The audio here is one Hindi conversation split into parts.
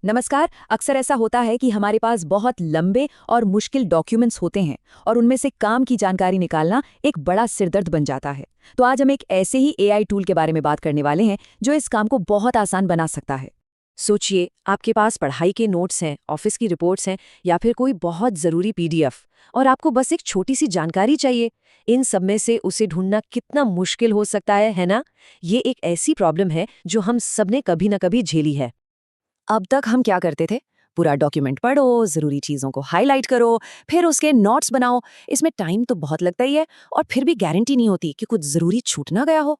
नमस्कार। अक्सर ऐसा होता है कि हमारे पास बहुत लंबे और मुश्किल डॉक्यूमेंट्स होते हैं और उनमें से काम की जानकारी निकालना एक बड़ा सिरदर्द बन जाता है। तो आज हम एक ऐसे ही एआई टूल के बारे में बात करने वाले हैं जो इस काम को बहुत आसान बना सकता है। सोचिए, आपके पास पढ़ाई के नोट्स हैं, ऑफिस की रिपोर्ट्स हैं या फिर कोई बहुत ज़रूरी पीडीएफ, और आपको बस एक छोटी सी जानकारी चाहिए। इन सब में से उसे ढूंढना कितना मुश्किल हो सकता है ना? ये एक ऐसी प्रॉब्लम है जो हम सबने कभी न कभी झेली है। अब तक हम क्या करते थे? पूरा डॉक्यूमेंट पढ़ो, ज़रूरी चीज़ों को हाईलाइट करो, फिर उसके नोट्स बनाओ। इसमें टाइम तो बहुत लगता ही है और फिर भी गारंटी नहीं होती कि कुछ ज़रूरी छूट ना गया हो।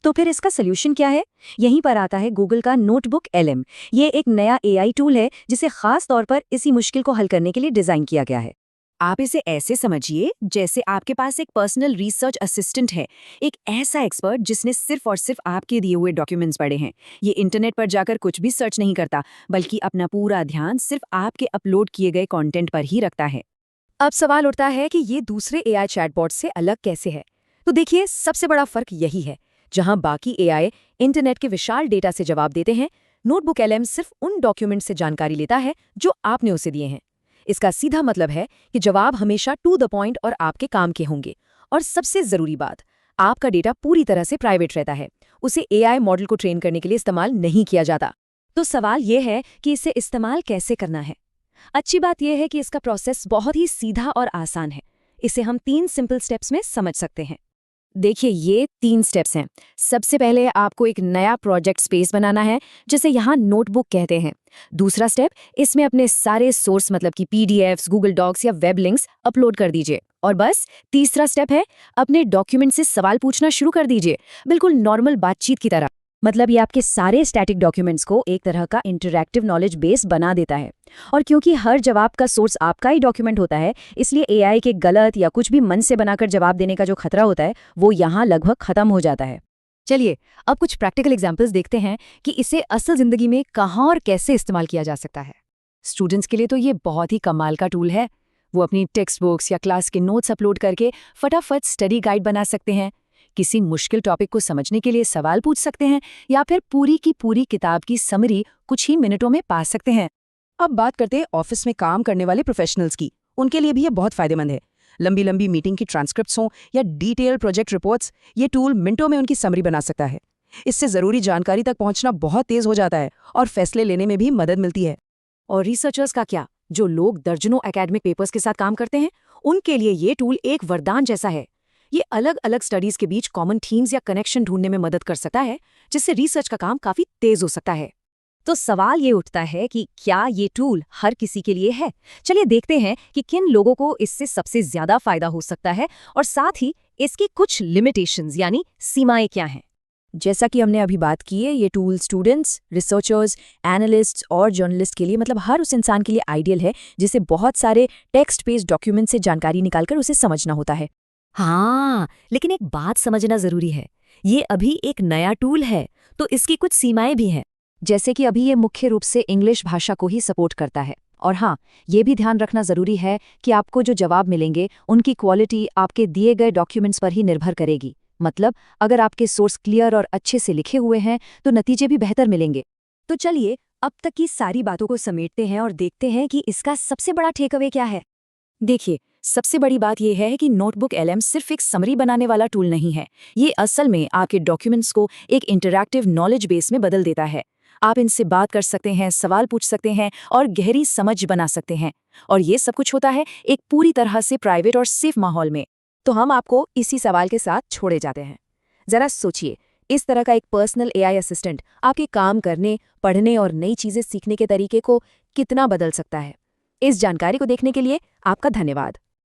तो फिर इसका सॉल्यूशन क्या है? यहीं पर आता है गूगल का नोटबुक एलएम। ये एक नया एआई टूल है जिसे खास तौर पर इसी मुश्किल को हल करने के लिए डिज़ाइन किया गया है। आप इसे ऐसे समझिए जैसे आपके पास एक पर्सनल रिसर्च असिस्टेंट है, एक ऐसा एक्सपर्ट जिसने सिर्फ और सिर्फ आपके दिए हुए डॉक्यूमेंट्स पढ़े हैं। ये इंटरनेट पर जाकर कुछ भी सर्च नहीं करता, बल्कि अपना पूरा ध्यान सिर्फ आपके अपलोड किए गए कंटेंट पर ही रखता है। अब सवाल उठता है कि ये दूसरे एआई चैटबॉट से अलग कैसे है? तो देखिए, सबसे बड़ा फर्क यही है। जहां बाकी एआई इंटरनेट के विशाल डेटा से जवाब देते हैं, नोटबुक एलएम सिर्फ उन डॉक्यूमेंट से जानकारी लेता है जो आपने उसे दिए हैं। इसका सीधा मतलब है कि जवाब हमेशा टू द पॉइंट और आपके काम के होंगे। और सबसे जरूरी बात, आपका डेटा पूरी तरह से प्राइवेट रहता है। उसे एआई मॉडल को ट्रेन करने के लिए इस्तेमाल नहीं किया जाता। तो सवाल यह है कि इसे इस्तेमाल कैसे करना है। अच्छी बात यह है कि इसका प्रोसेस बहुत ही सीधा और आसान है। इसे हम 3 सिंपल स्टेप्स में समझ सकते हैं। देखिए, ये 3 स्टेप्स हैं। सबसे पहले आपको एक नया प्रोजेक्ट स्पेस बनाना है, जिसे यहाँ नोटबुक कहते हैं। दूसरा स्टेप, इसमें अपने सारे सोर्स मतलब कि पीडीएफ्स, गूगल डॉक्स या वेब लिंक्स अपलोड कर दीजिए। और बस तीसरा स्टेप है, अपने डॉक्यूमेंट से सवाल पूछना शुरू कर दीजिए, बिल्कुल नॉर्मल बातचीत की तरह। मतलब ये आपके सारे स्टैटिक डॉक्यूमेंट्स को एक तरह का इंटरैक्टिव नॉलेज बेस बना देता है। और क्योंकि हर जवाब का सोर्स आपका ही डॉक्यूमेंट होता है, इसलिए एआई के गलत या कुछ भी मन से बनाकर जवाब देने का जो खतरा होता है, वो यहाँ लगभग खत्म हो जाता है। चलिए, अब कुछ प्रैक्टिकल एग्जांपल्स देखते हैं कि इसे असल जिंदगी में कहाँ और कैसे इस्तेमाल किया जा सकता है। स्टूडेंट्स के लिए तो ये बहुत ही कमाल का टूल है। वो अपनी टेक्स्ट बुक्स या क्लास के नोट्स अपलोड करके फटाफट स्टडी गाइड बना सकते हैं, किसी मुश्किल टॉपिक को समझने के लिए सवाल पूछ सकते हैं, या फिर पूरी की पूरी किताब की समरी कुछ ही मिनटों में पा सकते हैं। अब बात करते हैं ऑफिस में काम करने वाले प्रोफेशनल्स की। उनके लिए भी ये बहुत फायदेमंद है। लंबी लंबी मीटिंग की ट्रांसक्रिप्ट्स हों या डिटेल प्रोजेक्ट रिपोर्ट्स, ये टूल मिनटों में उनकी समरी बना सकता है। इससे ज़रूरी जानकारी तक पहुंचना बहुत तेज हो जाता है और फैसले लेने में भी मदद मिलती है। और रिसर्चर्स का क्या? जो लोग दर्जनों एकेडमिक पेपर्स के साथ काम करते हैं, उनके लिए ये टूल एक वरदान जैसा है। ये अलग अलग स्टडीज के बीच कॉमन थीम्स या कनेक्शन ढूंढने में मदद कर सकता है, जिससे रिसर्च का काम काफी तेज हो सकता है। तो सवाल ये उठता है कि क्या ये टूल हर किसी के लिए है? चलिए देखते हैं कि किन लोगों को इससे सबसे ज्यादा फायदा हो सकता है, और साथ ही इसकी कुछ लिमिटेशंस यानी सीमाएं क्या हैं। जैसा कि हमने अभी बात की है, ये टूल स्टूडेंट्स, रिसर्चर्स, एनालिस्ट्स और जर्नलिस्ट के लिए, मतलब हर उस इंसान के लिए आइडियल है जिसे बहुत सारे टेक्स्ट बेस्ड डॉक्यूमेंट से जानकारी निकालकर उसे समझना होता है। हाँ, लेकिन एक बात समझना जरूरी है। ये अभी एक नया टूल है, तो इसकी कुछ सीमाएं भी हैं। जैसे कि अभी ये मुख्य रूप से इंग्लिश भाषा को ही सपोर्ट करता है। और हाँ, ये भी ध्यान रखना जरूरी है कि आपको जो जवाब मिलेंगे, उनकी क्वालिटी आपके दिए गए डॉक्यूमेंट्स पर ही निर्भर करेगी। मतलब अगर आपके सोर्स क्लियर और अच्छे से लिखे हुए हैं, तो नतीजे भी बेहतर मिलेंगे। तो चलिए, अब तक की सारी बातों को समेटते हैं और देखते हैं कि इसका सबसे बड़ा टेकअवे क्या है। देखिए, सबसे बड़ी बात यह है कि नोटबुक एलएम सिर्फ एक समरी बनाने वाला टूल नहीं है। ये असल में आपके डॉक्यूमेंट्स को एक इंटरैक्टिव नॉलेज बेस में बदल देता है। आप इनसे बात कर सकते हैं, सवाल पूछ सकते हैं और गहरी समझ बना सकते हैं। और ये सब कुछ होता है एक पूरी तरह से प्राइवेट और सेफ माहौल में। तो हम आपको इसी सवाल के साथ छोड़े जाते हैं। जरा सोचिए, इस तरह का एक पर्सनल एआई असिस्टेंट आपके काम करने, पढ़ने और नई चीजें सीखने के तरीके को कितना बदल सकता है। इस जानकारी को देखने के लिए आपका धन्यवाद।